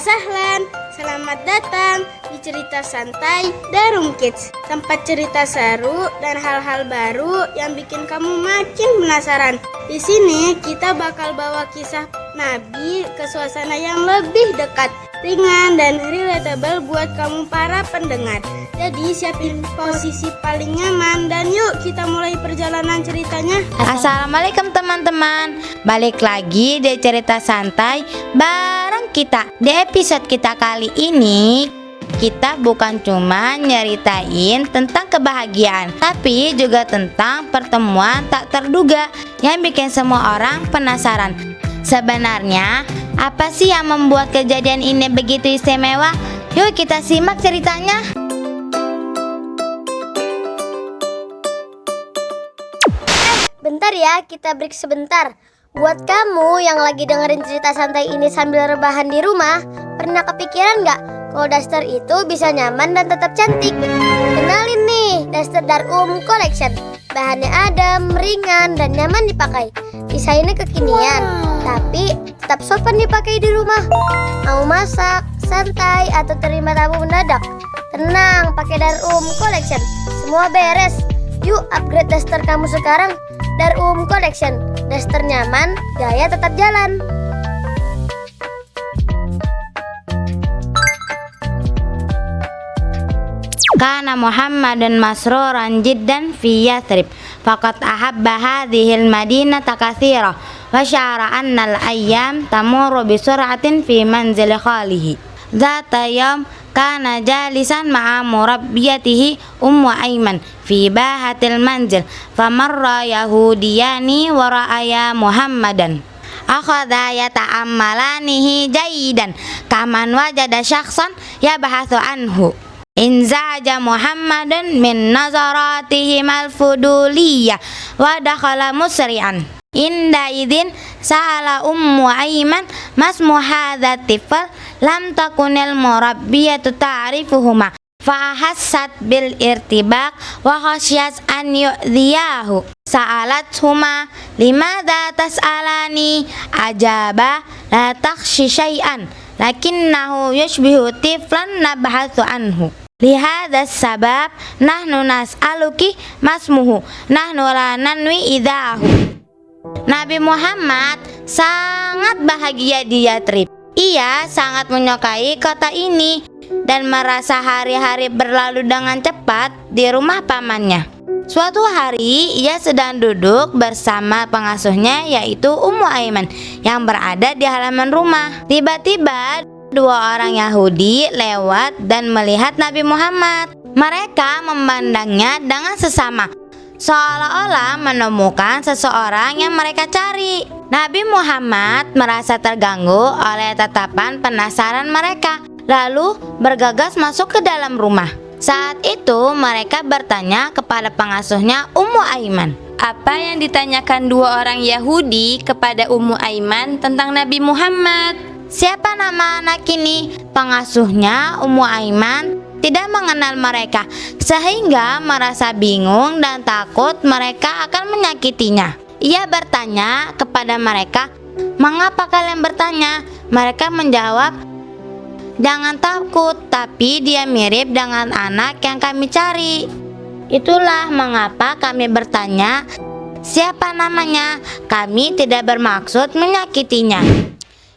sahlan, selamat datang di cerita santai Darum Kids. Tempat cerita seru dan hal-hal baru yang bikin kamu makin penasaran. Di sini kita bakal bawa kisah Nabi ke suasana yang lebih dekat, ringan dan relatable buat kamu para pendengar. Jadi siapin posisi paling nyaman dan yuk kita mulai perjalanan ceritanya. Assalamualaikum teman-teman. Balik lagi di cerita santai bareng kita. Di episode kita kali ini kita bukan cuma nyeritain tentang kebahagiaan, tapi juga tentang pertemuan tak terduga yang bikin semua orang penasaran. Sebenarnya apa sih yang membuat kejadian ini begitu istimewa? Yuk kita simak ceritanya. Bentar ya, kita break sebentar. Buat kamu yang lagi dengerin cerita santai ini sambil rebahan di rumah, pernah kepikiran nggak kalau daster itu bisa nyaman dan tetap cantik? Kenalin nih, daster Darum Collection. Bahannya adem, ringan, dan nyaman dipakai. Desainnya kekinian, tapi tetap sopan dipakai di rumah. Mau masak, santai, atau terima tamu mendadak, tenang, pakai Darum Collection. Semua beres. Yuk upgrade daster kamu sekarang. Darum Collection, daster nyaman, gaya tetap jalan. Kana Muhammadun masruran jiddan fi Yathrib faqad ahabba hadhil madinata katsira wa sya'ara anna al-ayyam tamurru bi sur'atin fi manzili khalihi. Zata yawm kana jalisan ma'a murabbiyatihi Ummu Aiman fi bahatil manzil famarra yahudiyani wa ra'aya Muhammadan akhadha yata'ammalanihi jayidan kaman wajada syakhsan yabahathu anhu. Inzaja Muhammadun min nazaratihim al-fuduliyah wa dakhala musri'an. Inda idin sa'ala Ummu Aiman masmu hadha tifal lam takunil murabbiyatu ta'rifuhuma fahassat bil irtibak wa khasyat an yu'dhiyahu. Sa'alathuma limadha tas'alani ajaba la takhshi syai'an lakinnahu yushbihu tiflan nabhathu anhu. Lihada sabab nahnu nas'aluki masmuhu nahnu la nanwi idahu. Nabi Muhammad sangat bahagia di Yathrib. Ia sangat menyukai kota ini dan merasa hari-hari berlalu dengan cepat di rumah pamannya. Suatu hari ia sedang duduk bersama pengasuhnya yaitu Ummu Aiman yang berada di halaman rumah. Tiba-tiba dua orang Yahudi lewat dan melihat Nabi Muhammad. Mereka memandangnya dengan sesama, seolah-olah menemukan seseorang yang mereka cari. Nabi Muhammad merasa terganggu oleh tatapan penasaran mereka, lalu bergegas masuk ke dalam rumah. Saat itu mereka bertanya kepada pengasuhnya Ummu Aiman. Apa yang ditanyakan dua orang Yahudi kepada Ummu Aiman tentang Nabi Muhammad? Siapa nama anak ini? Pengasuhnya Ummu Aiman tidak mengenal mereka, sehingga merasa bingung dan takut mereka akan menyakitinya. Ia bertanya kepada mereka, "Mengapa kalian bertanya?" Mereka menjawab, "Jangan takut, tapi dia mirip dengan anak yang kami cari. Itulah mengapa kami bertanya, siapa namanya? Kami tidak bermaksud menyakitinya."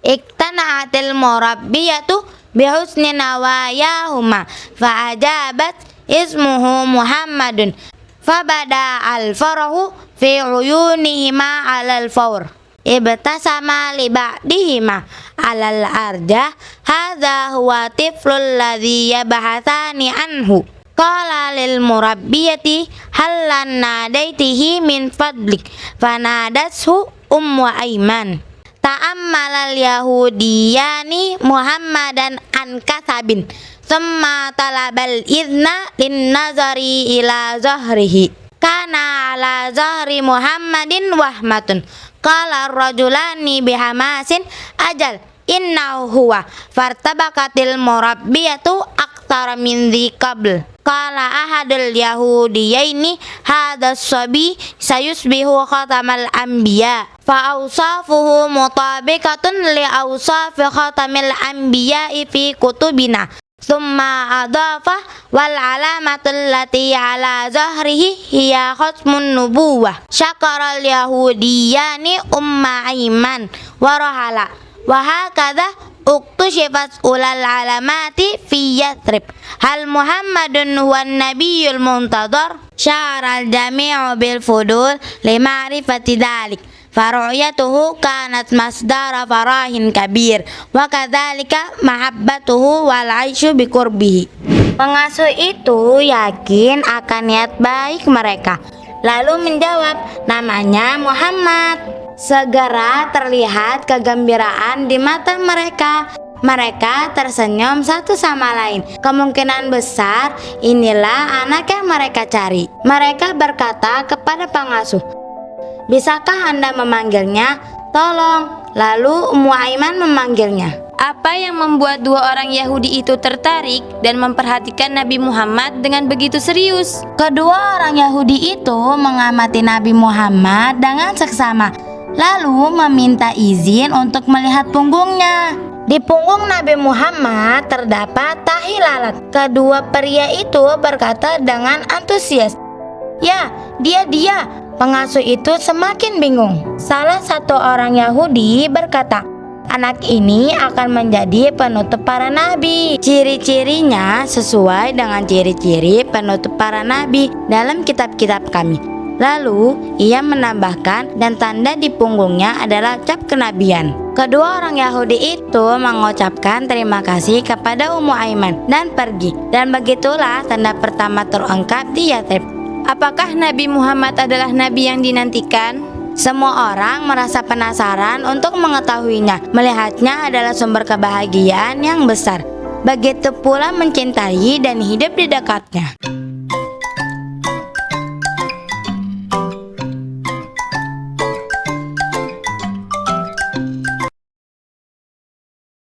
Iktana'atil murabbiyatu bihusni nawayahuma fa'ajabat ismuhu Muhammadun fabada al-farahu fi uyunihima alal fawr ibtasama li ba'dihima alal arjah hadha huwa tiflul ladhi yabahathani anhu. Qala lil murabbiyati hallan nadaitihi min fadlik fanadathu Ummu Aiman. Ta'ammalal yahudiyani Muhammadan an kasabin thumma talabal idna lin nazari ila zahrihi kana ala zahri Muhammadin wahmatun. Qala rajulani bihamasin ajal innahu huwa fartabakatil murabbiyatu aktsara min dzikabl. Qala ahadul yahudiyaini hadha sabi sayusbihu khatamal anbiya فأوصافه مطابقة لأوصاف ختم الأنبياء في كتبنا ثم أضاف والعلامة التي على ظهره هي ختم النبوة شكر اليهوديان أيمن ورحل وهكذا اكتشفت أولى العلامات في يثرب هل محمد هو النبي المنتظر شعر الجميع بالفضول لمعرفة ذلك فرؤيته كانت مصدر فرح كبير وكذلك محبته والعيش بقربه. Pengasuh itu yakin akan niat baik mereka, lalu menjawab, namanya Muhammad. Segera terlihat kegembiraan di mata mereka. Mereka tersenyum satu sama lain. Kemungkinan besar inilah anak yang mereka cari. Mereka berkata kepada pengasuh, bisakah Anda memanggilnya? Tolong. Lalu Ummu Aiman memanggilnya. Apa yang membuat dua orang Yahudi itu tertarik dan memperhatikan Nabi Muhammad dengan begitu serius? Kedua orang Yahudi itu mengamati Nabi Muhammad dengan seksama, lalu meminta izin untuk melihat punggungnya. Di punggung Nabi Muhammad terdapat tahi lalat. Kedua pria itu berkata dengan antusias, "Ya, dia." Pengasuh itu semakin bingung. Salah satu orang Yahudi berkata, anak ini akan menjadi penutup para nabi. Ciri-cirinya sesuai dengan ciri-ciri penutup para nabi dalam kitab-kitab kami. Lalu ia menambahkan, dan tanda di punggungnya adalah cap kenabian. Kedua orang Yahudi itu mengucapkan terima kasih kepada Ummu Aiman dan pergi. Dan begitulah tanda pertama terungkap di Yathrib. Apakah Nabi Muhammad adalah nabi yang dinantikan? Semua orang merasa penasaran untuk mengetahuinya. Melihatnya adalah sumber kebahagiaan yang besar. Begitu pula mencintai dan hidup di dekatnya.